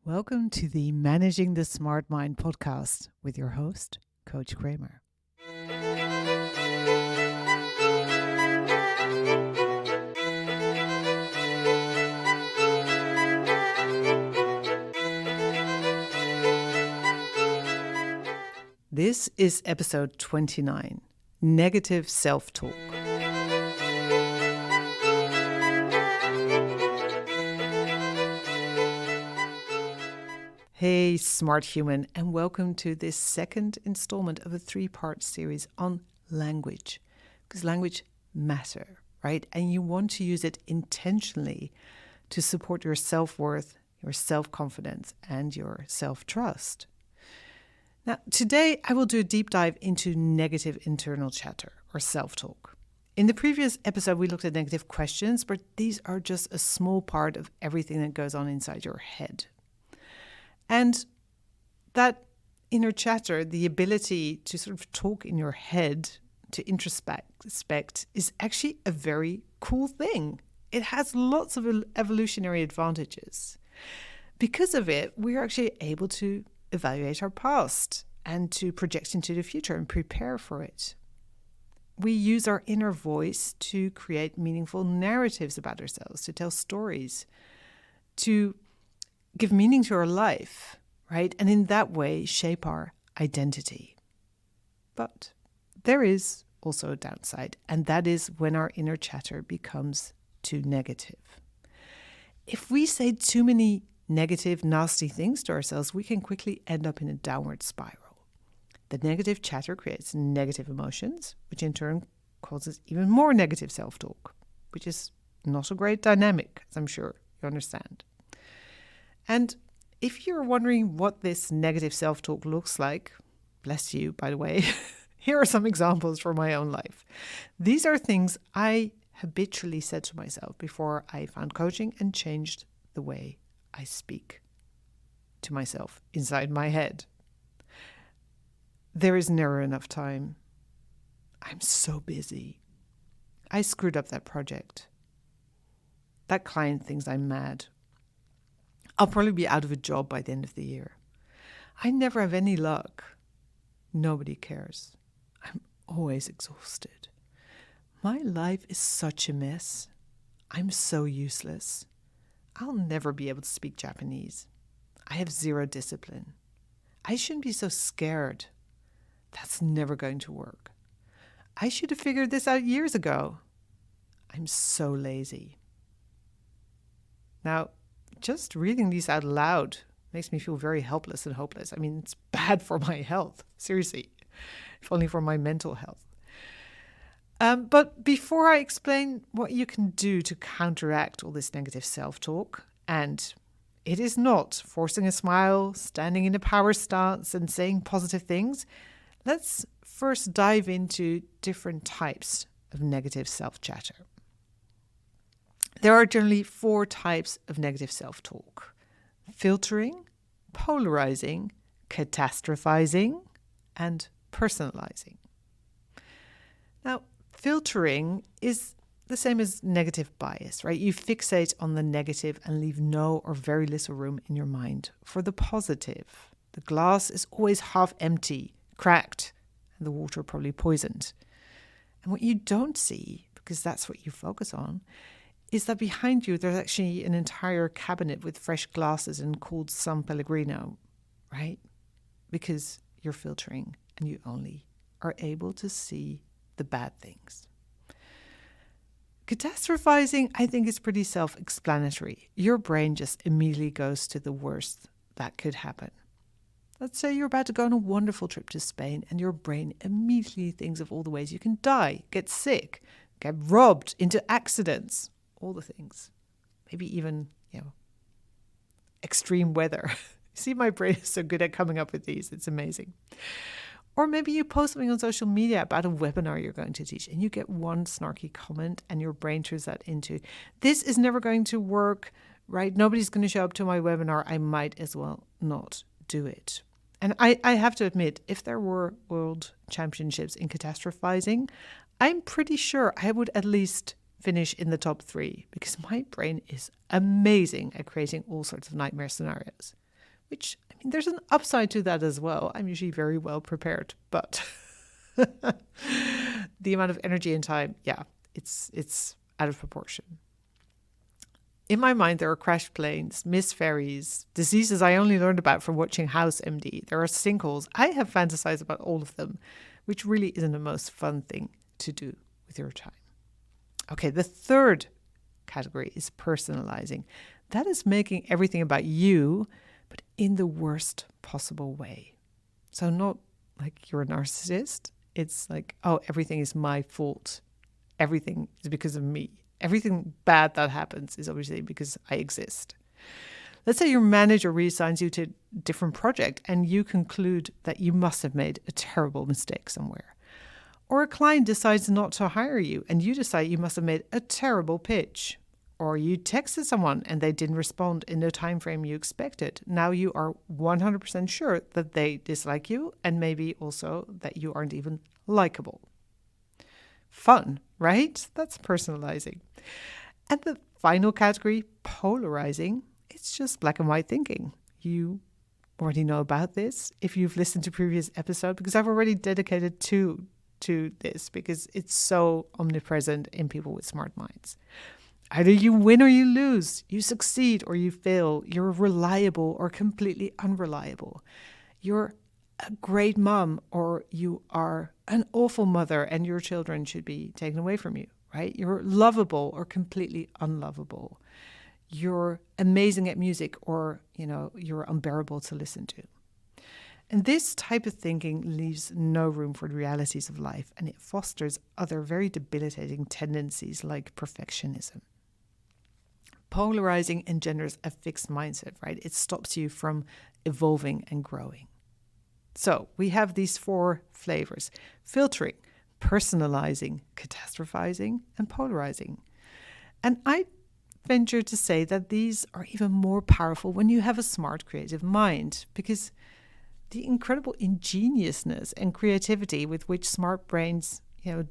Welcome to the Managing the Smart Mind podcast with your host, Coach Kramer. This is episode 29, Negative Self-Talk. Hey, smart human, and welcome to this second installment of a three-part series on language. Because language matters, right? And you want to use it intentionally to support your self-worth, your self-confidence, and your self-trust. Now, today I will do a deep dive into negative internal chatter or self-talk. In the previous episode, we looked at negative questions, but these are just a small part of everything that goes on inside your head. And that inner chatter, the ability to sort of talk in your head, to introspect, is actually a very cool thing. It has lots of evolutionary advantages. Because of it, we're actually able to evaluate our past and to project into the future and prepare for it. We use our inner voice to create meaningful narratives about ourselves, to tell stories, to give meaning to our life, right? And in that way, shape our identity. But there is also a downside, and that is when our inner chatter becomes too negative. If we say too many negative, nasty things to ourselves, we can quickly end up in a downward spiral. The negative chatter creates negative emotions, which in turn causes even more negative self-talk, which is not a great dynamic, as I'm sure you understand. And if you're wondering what this negative self-talk looks like, bless you, by the way, here are some examples from my own life. These are things I habitually said to myself before I found coaching and changed the way I speak to myself inside my head. There is never enough time. I'm so busy. I screwed up that project. That client thinks I'm mad. I'll probably be out of a job by the end of the year. I never have any luck. Nobody cares. I'm always exhausted. My life is such a mess. I'm so useless. I'll never be able to speak Japanese. I have zero discipline. I shouldn't be so scared. That's never going to work. I should have figured this out years ago. I'm so lazy. Now, just reading these out loud makes me feel very helpless and hopeless. I mean, it's bad for my health. Seriously, if only for my mental health. But before I explain what you can do to counteract all this negative self-talk, and it is not forcing a smile, standing in a power stance and saying positive things, let's first dive into different types of negative self-chatter. There are generally 4 types of negative self-talk: filtering, polarising, catastrophizing, and personalising. Now, filtering is the same as negative bias, right? You fixate on the negative and leave no or very little room in your mind for the positive. The glass is always half empty, cracked, and the water probably poisoned. And what you don't see, because that's what you focus on, is that behind you there's actually an entire cabinet with fresh glasses and cold San Pellegrino, right? Because you're filtering and you only are able to see the bad things. Catastrophizing, I think, is pretty self-explanatory. Your brain just immediately goes to the worst that could happen. Let's say you're about to go on a wonderful trip to Spain and your brain immediately thinks of all the ways you can die, get sick, get robbed, into accidents, all the things. Maybe even, extreme weather. See, my brain is so good at coming up with these. It's amazing. Or maybe you post something on social media about a webinar you're going to teach and you get one snarky comment and your brain turns that into, this is never going to work, right? Nobody's going to show up to my webinar. I might as well not do it. And I have to admit, if there were world championships in catastrophizing, I'm pretty sure I would at least finish in the top 3 because my brain is amazing at creating all sorts of nightmare scenarios. which, I mean, there's an upside to that as well. I'm usually very well prepared, but the amount of energy and time, yeah, it's out of proportion. In my mind, there are crashed planes, missed ferries, diseases I only learned about from watching House MD. There are sinkholes. I have fantasized about all of them, which really isn't the most fun thing to do with your time. Okay, the third category is personalising. That is making everything about you, but in the worst possible way. So not like you're a narcissist. It's like, oh, everything is my fault. Everything is because of me. Everything bad that happens is obviously because I exist. Let's say your manager reassigns you to a different project and you conclude that you must have made a terrible mistake somewhere. Or a client decides not to hire you and you decide you must have made a terrible pitch. Or you texted someone and they didn't respond in the time frame you expected. Now you are 100% sure that they dislike you and maybe also that you aren't even likable. Fun, right? That's personalizing. And the final category, polarizing, it's just black and white thinking. You already know about this if you've listened to previous episodes, because I've already dedicated to this because it's so omnipresent in people with smart minds. Either you win or you lose, you succeed or you fail, you're reliable or completely unreliable. You're a great mom or you are an awful mother and your children should be taken away from you, right? You're lovable or completely unlovable. You're amazing at music or, you're unbearable to listen to. And this type of thinking leaves no room for the realities of life, and it fosters other very debilitating tendencies like perfectionism. Polarizing engenders a fixed mindset, right? It stops you from evolving and growing. So we have these 4 flavors: filtering, personalizing, catastrophizing, and polarizing. And I venture to say that these are even more powerful when you have a smart, creative mind, because the incredible ingeniousness and creativity with which smart brains,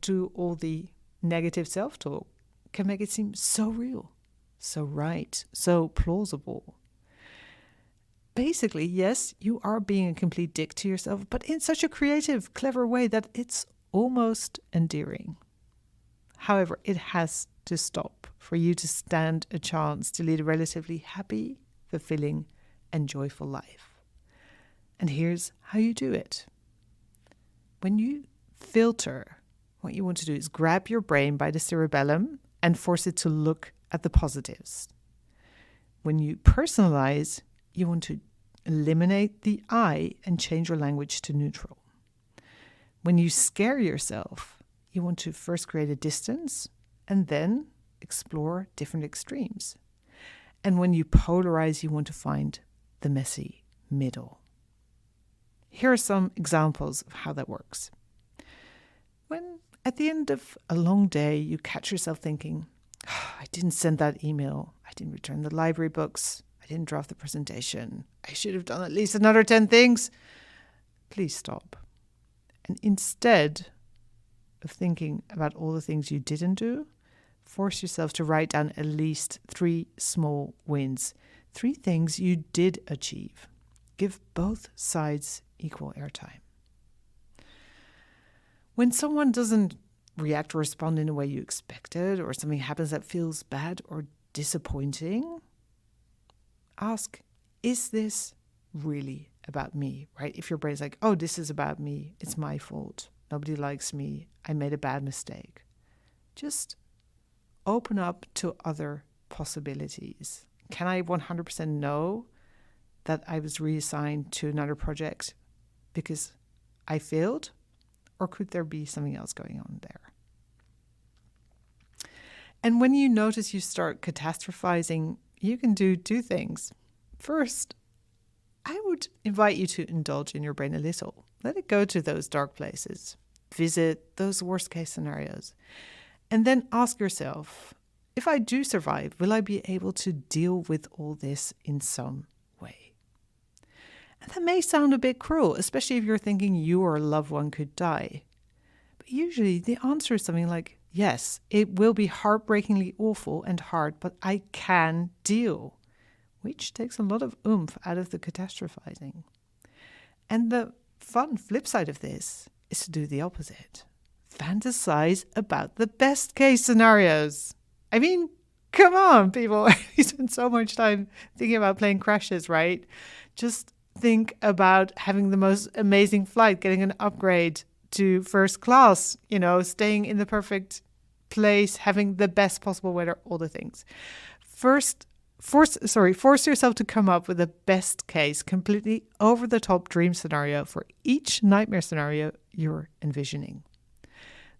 do all the negative self-talk can make it seem so real, so right, so plausible. Basically, yes, you are being a complete dick to yourself, but in such a creative, clever way that it's almost endearing. However, it has to stop for you to stand a chance to lead a relatively happy, fulfilling, and joyful life. And here's how you do it. When you filter, what you want to do is grab your brain by the cerebellum and force it to look at the positives. When you personalize, you want to eliminate the I and change your language to neutral. When you scare yourself, you want to first create a distance and then explore different extremes. And when you polarize, you want to find the messy middle. Here are some examples of how that works. When at the end of a long day, you catch yourself thinking, I didn't send that email. I didn't return the library books. I didn't draft the presentation. I should have done at least another 10 things. Please stop. And instead of thinking about all the things you didn't do, force yourself to write down at least 3 small wins, 3 things you did achieve. Give both sides equal airtime. When someone doesn't react or respond in a way you expected, or something happens that feels bad or disappointing, ask, is this really about me, right? If your brain's like, oh, this is about me, it's my fault, nobody likes me, I made a bad mistake. Just open up to other possibilities. Can I 100% know that I was reassigned to another project because I failed? Or could there be something else going on there? And when you notice you start catastrophizing, you can do 2 things. First, I would invite you to indulge in your brain a little. Let it go to those dark places. Visit those worst case scenarios. And then ask yourself, if I do survive, will I be able to deal with all this in some way? And that may sound a bit cruel, especially if you're thinking you or a loved one could die. But usually the answer is something like, yes, it will be heartbreakingly awful and hard, but I can deal which takes a lot of oomph out of the catastrophizing. And the fun flip side of this is to do the opposite. Fantasize about the best case scenarios. I mean, come on, people. We spend so much time thinking about plane crashes, right? Just think about having the most amazing flight, getting an upgrade to first class, staying in the perfect place, having the best possible weather, all the things. Force yourself to come up with the best case, completely over the top dream scenario for each nightmare scenario you're envisioning.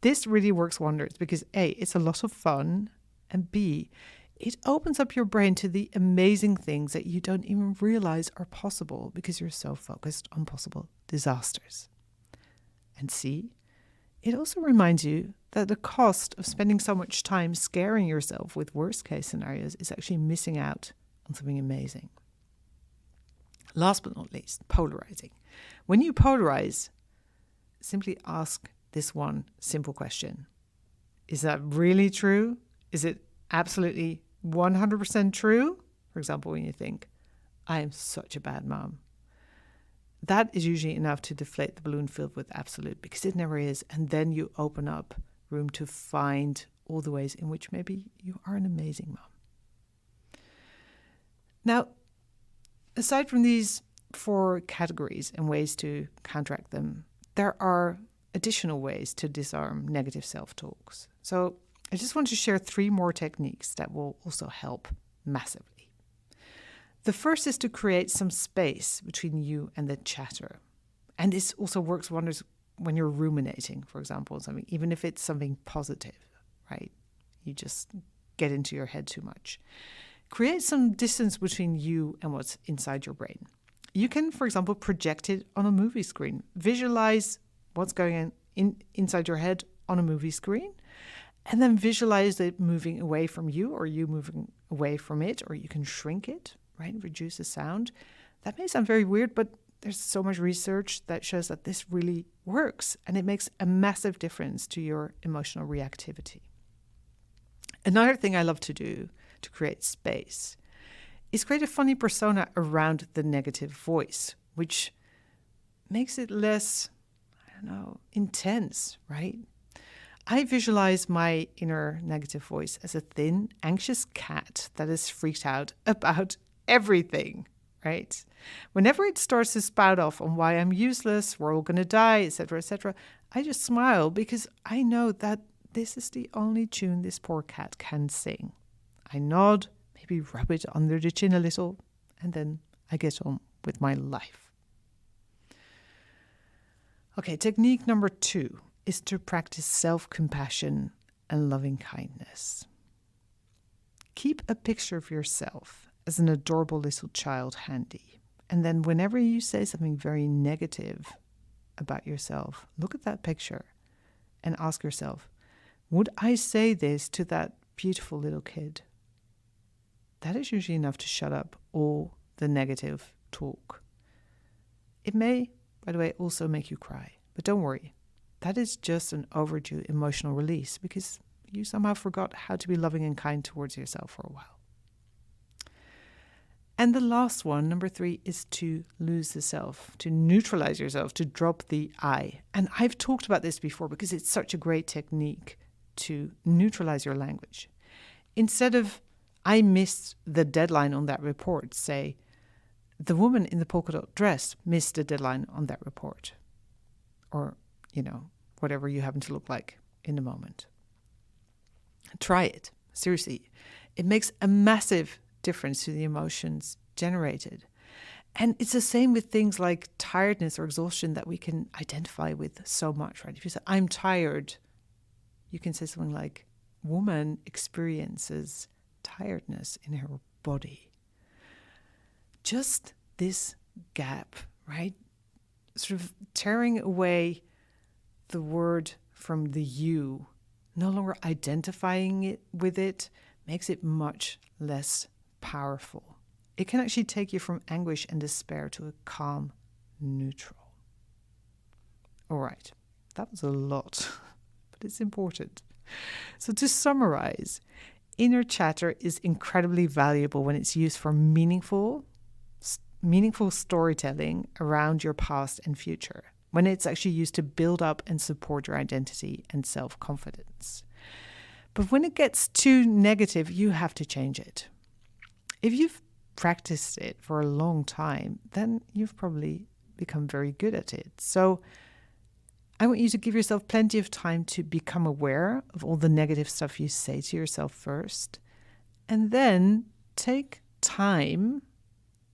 This really works wonders because A, it's a lot of fun, and B, it opens up your brain to the amazing things that you don't even realize are possible because you're so focused on possible disasters. And C, it also reminds you that the cost of spending so much time scaring yourself with worst case scenarios is actually missing out on something amazing. Last but not least, polarizing. When you polarize, simply ask this one simple question. Is that really true? Is it absolutely 100% true? For example, when you think, I am such a bad mom. That is usually enough to deflate the balloon filled with absolute, because it never is. And then you open up room to find all the ways in which maybe you are an amazing mom. Now, aside from these 4 categories and ways to counteract them, there are additional ways to disarm negative self-talks. So I just want to share 3 more techniques that will also help massively. The first is to create some space between you and the chatter. And this also works wonders when you're ruminating, for example, something, even if it's something positive, right? You just get into your head too much. Create some distance between you and what's inside your brain. You can, for example, project it on a movie screen. Visualize what's going on inside your head on a movie screen, and then visualize it moving away from you or you moving away from it, or you can shrink it, right? Reduce the sound. That may sound very weird, but there's so much research that shows that this really works, and it makes a massive difference to your emotional reactivity. Another thing I love to do to create space is create a funny persona around the negative voice, which makes it less, intense, right? I visualize my inner negative voice as a thin, anxious cat that is freaked out about everything, right? Whenever it starts to spout off on why I'm useless, we're all going to die, etc., I just smile because I know that this is the only tune this poor cat can sing. I nod, maybe rub it under the chin a little, and then I get on with my life. Okay, technique number 2 is to practice self-compassion and loving kindness. Keep a picture of yourself as an adorable little child handy. And then whenever you say something very negative about yourself, look at that picture and ask yourself, would I say this to that beautiful little kid? That is usually enough to shut up all the negative talk. It may, by the way, also make you cry. But don't worry, that is just an overdue emotional release because you somehow forgot how to be loving and kind towards yourself for a while. And the last one, number 3, is to lose the self, to neutralize yourself, to drop the I. And I've talked about this before because it's such a great technique to neutralize your language. Instead of, I missed the deadline on that report, say, the woman in the polka dot dress missed the deadline on that report. Or, whatever you happen to look like in the moment. Try it. Seriously. It makes a massive difference to the emotions generated. And it's the same with things like tiredness or exhaustion that we can identify with so much, right? If you say, I'm tired, you can say something like, woman experiences tiredness in her body. Just this gap, right? Sort of tearing away the word from the you, no longer identifying it with it, makes it much less powerful. It can actually take you from anguish and despair to a calm neutral. All right, that was a lot, but it's important. So to summarize, inner chatter is incredibly valuable when it's used for meaningful storytelling around your past and future, when it's actually used to build up and support your identity and self-confidence. But when it gets too negative, you have to change it. If you've practiced it for a long time, then you've probably become very good at it. So I want you to give yourself plenty of time to become aware of all the negative stuff you say to yourself first, and then take time,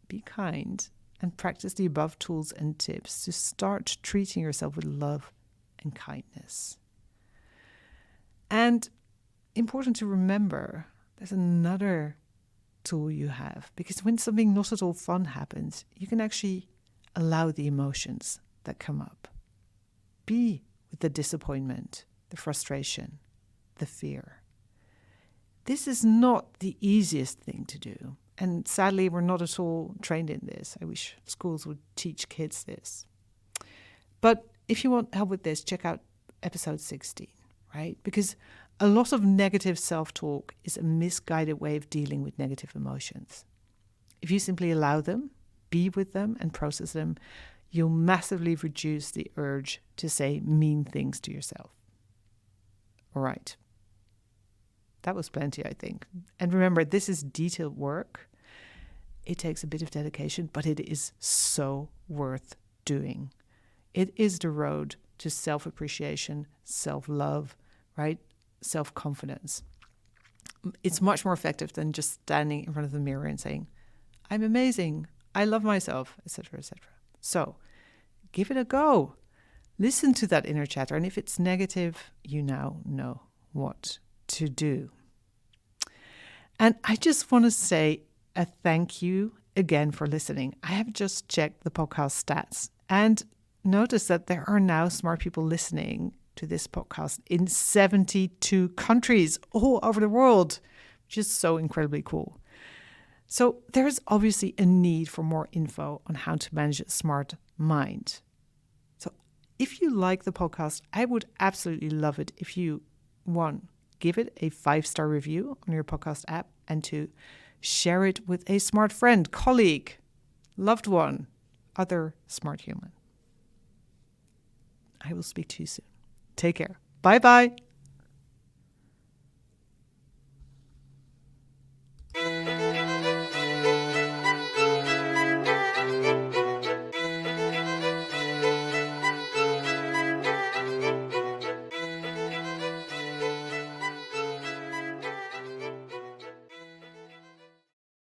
be kind, and practice the above tools and tips to start treating yourself with love and kindness. And important to remember, there's another tool you have, because when something not at all fun happens, you can actually allow the emotions that come up. Be with the disappointment, the frustration, the fear. This is not the easiest thing to do. And sadly, we're not at all trained in this. I wish schools would teach kids this. But if you want help with this, check out episode 16, right? Because a lot of negative self-talk is a misguided way of dealing with negative emotions. If you simply allow them, be with them, and process them, you'll massively reduce the urge to say mean things to yourself. All right. That was plenty, I think. And remember, this is detailed work. It takes a bit of dedication, but it is so worth doing. It is the road to self-appreciation, self-love, right? Self-confidence. It's much more effective than just standing in front of the mirror and saying, I'm amazing, I love myself, etc., etc. So give it a go. Listen to that inner chatter. And if it's negative, you now know what to do. And I just want to say a thank you again for listening. I have just checked the podcast stats and noticed that there are now smart people listening to this podcast in 72 countries all over the world, which is so incredibly cool. So there's obviously a need for more info on how to manage a smart mind. So if you like the podcast, I would absolutely love it if you, 1, give it a 5-star review on your podcast app, and 2, share it with a smart friend, colleague, loved one, other smart human. I will speak to you soon. Take care. Bye-bye.